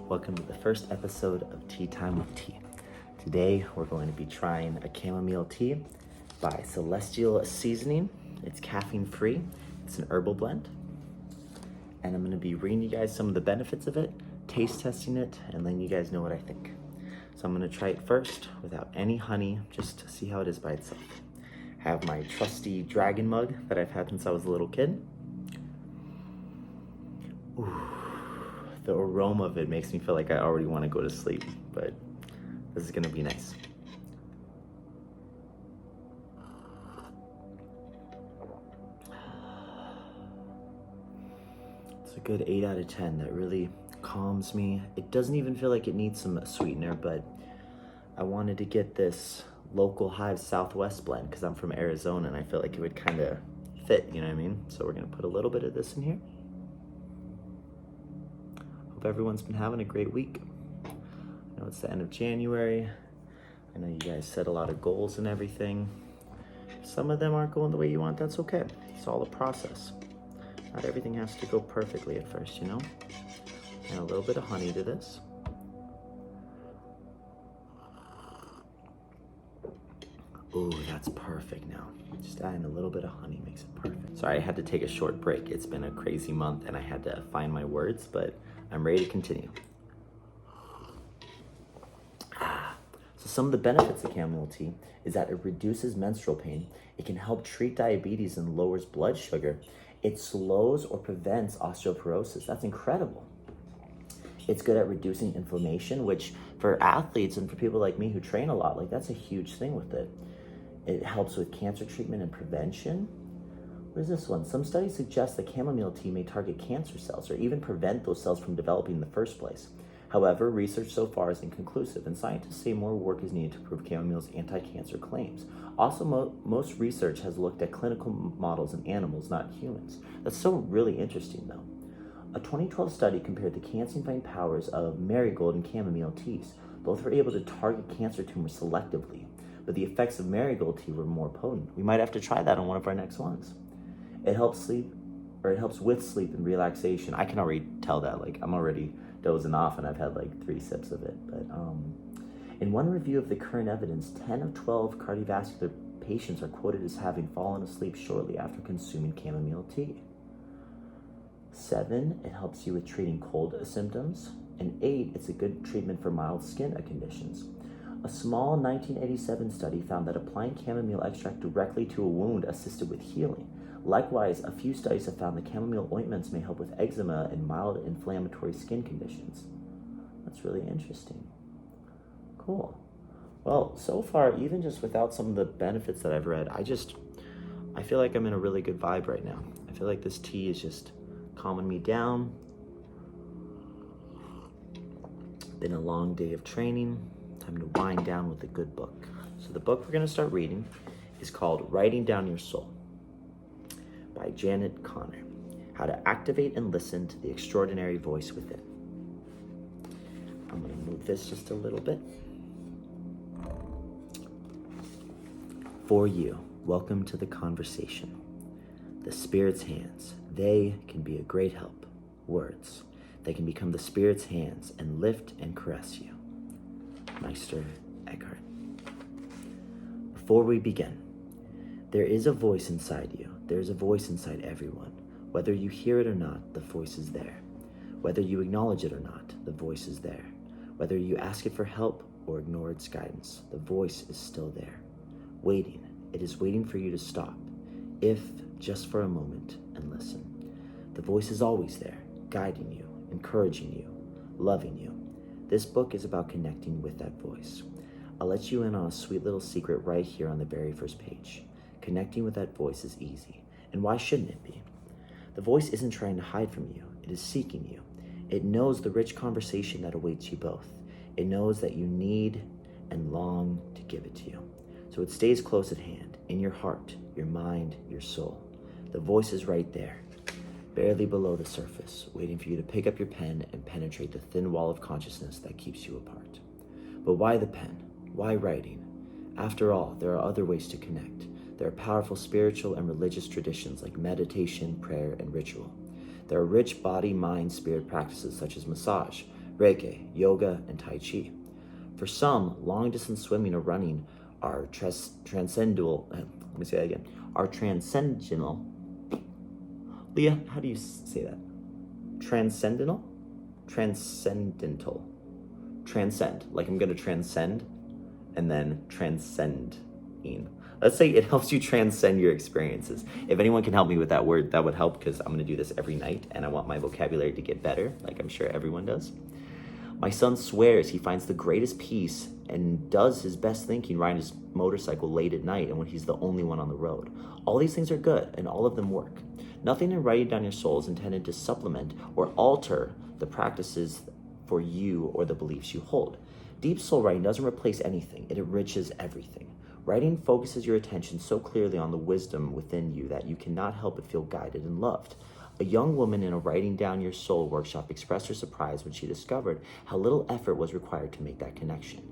Welcome to the first episode of Tea Time with Tea. Today we're going to be trying a chamomile tea by Celestial Seasoning. It's caffeine free, it's an herbal blend. And I'm going to be reading you guys some of the benefits of it, taste testing it, and letting you guys know what I think. So I'm going to try it first without any honey, just to see how it is by itself. I have my trusty dragon mug that I've had since I was a little kid. Ooh. The aroma of it makes me feel like I already want to go to sleep, but this is gonna be nice. It's a good 8 out of 10. That really calms me. It doesn't even feel like it needs some sweetener, but I wanted to get this local Hive Southwest blend because I'm from Arizona and I felt like it would kind of fit, you know what I mean? So we're gonna put a little bit of this in here. Hope everyone's been having a great week. I know it's the end of January. I know you guys set a lot of goals and everything. If some of them aren't going the way you want, that's okay. It's all a process. Not everything has to go perfectly at first, you know? And a little bit of honey to this. Ooh, that's perfect now. Just adding a little bit of honey makes it perfect. Sorry, I had to take a short break. It's been a crazy month and I had to find my words, but I'm ready to continue. So some of the benefits of chamomile tea is that it reduces menstrual pain, it can help treat diabetes and lowers blood sugar, it slows or prevents osteoporosis. That's incredible. It's good at reducing inflammation, which for athletes and for people like me who train a lot, like that's a huge thing with it. It helps with cancer treatment and prevention. What is this one? Some studies suggest that chamomile tea may target cancer cells or even prevent those cells from developing in the first place. However, research so far is inconclusive, and scientists say more work is needed to prove chamomile's anti-cancer claims. Also, most research has looked at clinical models in animals, not humans. That's so really interesting, though. A 2012 study compared the cancer-fighting powers of marigold and chamomile teas. Both were able to target cancer tumors selectively, but the effects of marigold tea were more potent. We might have to try that on one of our next ones. It helps with sleep and relaxation. I can already tell that, like I'm already dozing off and I've had like 3 sips of it. But in one review of the current evidence, 10 of 12 cardiovascular patients are quoted as having fallen asleep shortly after consuming chamomile tea. 7, it helps you with treating cold symptoms. And 8, it's a good treatment for mild skin conditions. A small 1987 study found that applying chamomile extract directly to a wound assisted with healing. Likewise, a few studies have found that chamomile ointments may help with eczema and mild inflammatory skin conditions. That's really interesting. Cool. Well, so far, even just without some of the benefits that I've read, I feel like I'm in a really good vibe right now. I feel like this tea is just calming me down. Been a long day of training. Time to wind down with a good book. So the book we're going to start reading is called Writing Down Your Soul by Janet Connor. How to activate and listen to the extraordinary voice within. I'm going to move this just a little bit. For you, welcome to the conversation. The Spirit's hands, they can be a great help. Words, they can become the Spirit's hands and lift and caress you. Meister Eckhart. Before we begin, there is a voice inside you. There is a voice inside everyone. Whether you hear it or not, the voice is there. Whether you acknowledge it or not, the voice is there. Whether you ask it for help or ignore its guidance, the voice is still there. Waiting. It is waiting for you to stop, if just for a moment, and listen. The voice is always there, guiding you, encouraging you, loving you. This book is about connecting with that voice. I'll let you in on a sweet little secret right here on the very first page. Connecting with that voice is easy, and why shouldn't it be? The voice isn't trying to hide from you, it is seeking you. It knows the rich conversation that awaits you both. It knows that you need and long to give it to you. So it stays close at hand, in your heart, your mind, your soul. The voice is right there, barely below the surface, waiting for you to pick up your pen and penetrate the thin wall of consciousness that keeps you apart. But why the pen? Why writing? After all, there are other ways to connect. There are powerful spiritual and religious traditions like meditation, prayer, and ritual. There are rich body, mind, spirit practices such as massage, Reiki, yoga, and Tai Chi. For some, long-distance swimming or running are transcendental. Let me say that again. Are transcendental. Leah, how do you say that? Transcendental? Transcendental. Transcend. Like I'm going to transcend and then transcending. Let's say it helps you transcend your experiences. If anyone can help me with that word, that would help, because I'm going to do this every night and I want my vocabulary to get better, like I'm sure everyone does. My son swears he finds the greatest peace and does his best thinking riding his motorcycle late at night and when he's the only one on the road. All these things are good and all of them work. Nothing in writing down your soul is intended to supplement or alter the practices for you or the beliefs you hold. Deep soul writing doesn't replace anything, it enriches everything. Writing focuses your attention so clearly on the wisdom within you that you cannot help but feel guided and loved. A young woman in a Writing Down Your Soul workshop expressed her surprise when she discovered how little effort was required to make that connection.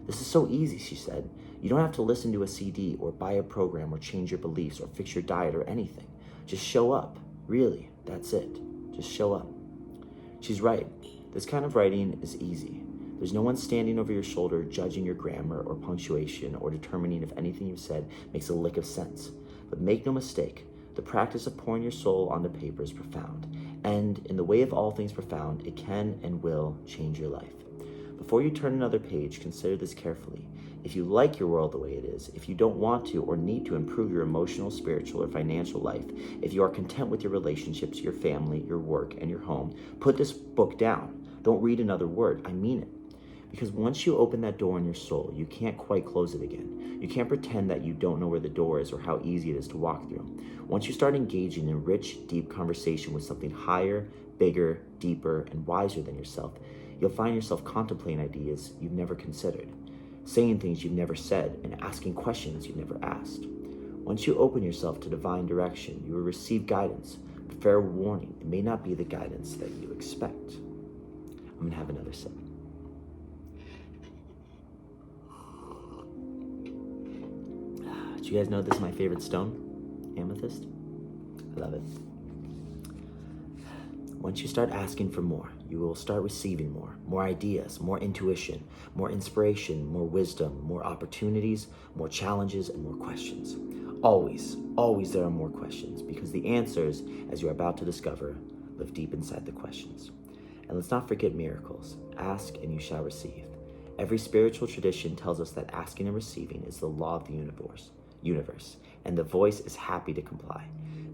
This is so easy, she said. You don't have to listen to a CD or buy a program or change your beliefs or fix your diet or anything. Just show up. Really, that's it. Just show up. She's right. This kind of writing is easy. There's no one standing over your shoulder judging your grammar or punctuation or determining if anything you've said makes a lick of sense. But make no mistake, the practice of pouring your soul onto paper is profound, and in the way of all things profound, it can and will change your life. Before you turn another page, consider this carefully. If you like your world the way it is, if you don't want to or need to improve your emotional, spiritual, or financial life, if you are content with your relationships, your family, your work, and your home, put this book down. Don't read another word. I mean it. Because once you open that door in your soul, you can't quite close it again. You can't pretend that you don't know where the door is or how easy it is to walk through. Once you start engaging in rich, deep conversation with something higher, bigger, deeper, and wiser than yourself, you'll find yourself contemplating ideas you've never considered, saying things you've never said, and asking questions you've never asked. Once you open yourself to divine direction, you will receive guidance. But fair warning, it may not be the guidance that you expect. I'm going to have another sip. Do you guys know this is my favorite stone? Amethyst? I love it. Once you start asking for more, you will start receiving more ideas, more intuition, more inspiration, more wisdom, more opportunities, more challenges, and more questions. Always there are more questions, because the answers, as you're about to discover, live deep inside the questions. And let's not forget miracles. Ask and you shall receive. Every spiritual tradition tells us that asking and receiving is the law of the universe, and the voice is happy to comply.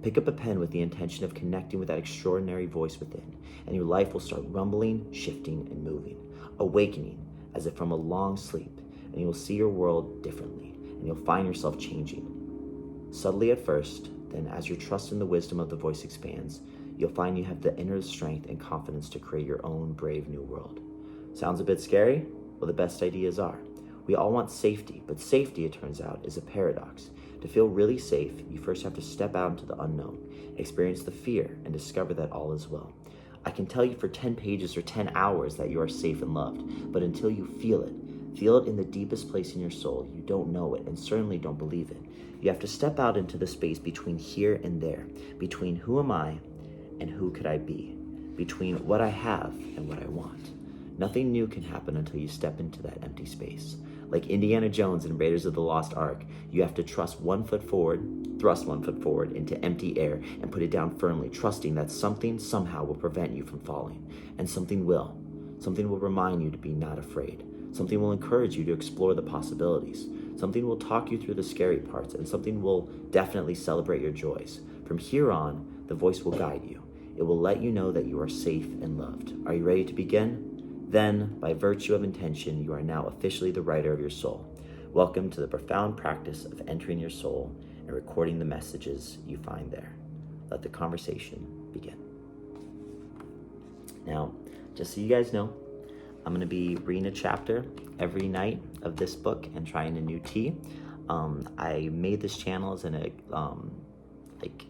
Pick up a pen with the intention of connecting with that extraordinary voice within, and your life will start rumbling, shifting, and moving, awakening as if from a long sleep, and you will see your world differently, and you'll find yourself changing. Subtly at first, then as your trust in the wisdom of the voice expands, you'll find you have the inner strength and confidence to create your own brave new world. Sounds a bit scary? Well, the best ideas are. We all want safety, but safety, it turns out, is a paradox. To feel really safe, you first have to step out into the unknown, experience the fear, and discover that all is well. I can tell you for 10 pages or 10 hours that you are safe and loved, but until you feel it in the deepest place in your soul, you don't know it and certainly don't believe it. You have to step out into the space between here and there, between who am I and who could I be, between what I have and what I want. Nothing new can happen until you step into that empty space. Like Indiana Jones in Raiders of the Lost Ark, you have to thrust one foot forward into empty air and put it down firmly, trusting that something somehow will prevent you from falling. And something will. Something will remind you to be not afraid. Something will encourage you to explore the possibilities. Something will talk you through the scary parts, and something will definitely celebrate your joys. From here on, the voice will guide you. It will let you know that you are safe and loved. Are you ready to begin? Then, by virtue of intention, you are now officially the writer of your soul. Welcome to the profound practice of entering your soul and recording the messages you find there. Let the conversation begin. Now, just so you guys know, I'm going to be reading a chapter every night of this book and trying a new tea. I made this channel as an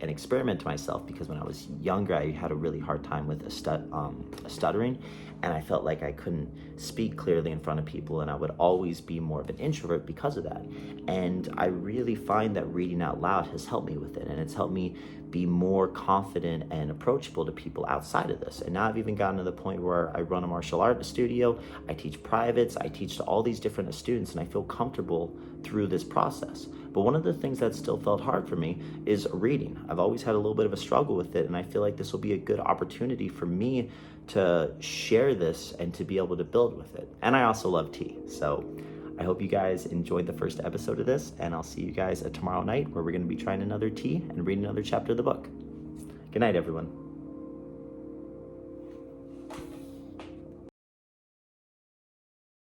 experiment to myself, because when I was younger, I had a really hard time with stuttering, and I felt like I couldn't speak clearly in front of people, and I would always be more of an introvert because of that. And I really find that reading out loud has helped me with it, and it's helped me be more confident and approachable to people outside of this. And now I've even gotten to the point where I run a martial art studio, I teach privates, I teach to all these different students, and I feel comfortable through this process. But one of the things that still felt hard for me is reading. I've always had a little bit of a struggle with it, and I feel like this will be a good opportunity for me to share this and to be able to build with it. And I also love tea. So I hope you guys enjoyed the first episode of this, and I'll see you guys tomorrow night where we're going to be trying another tea and reading another chapter of the book. Good night, everyone.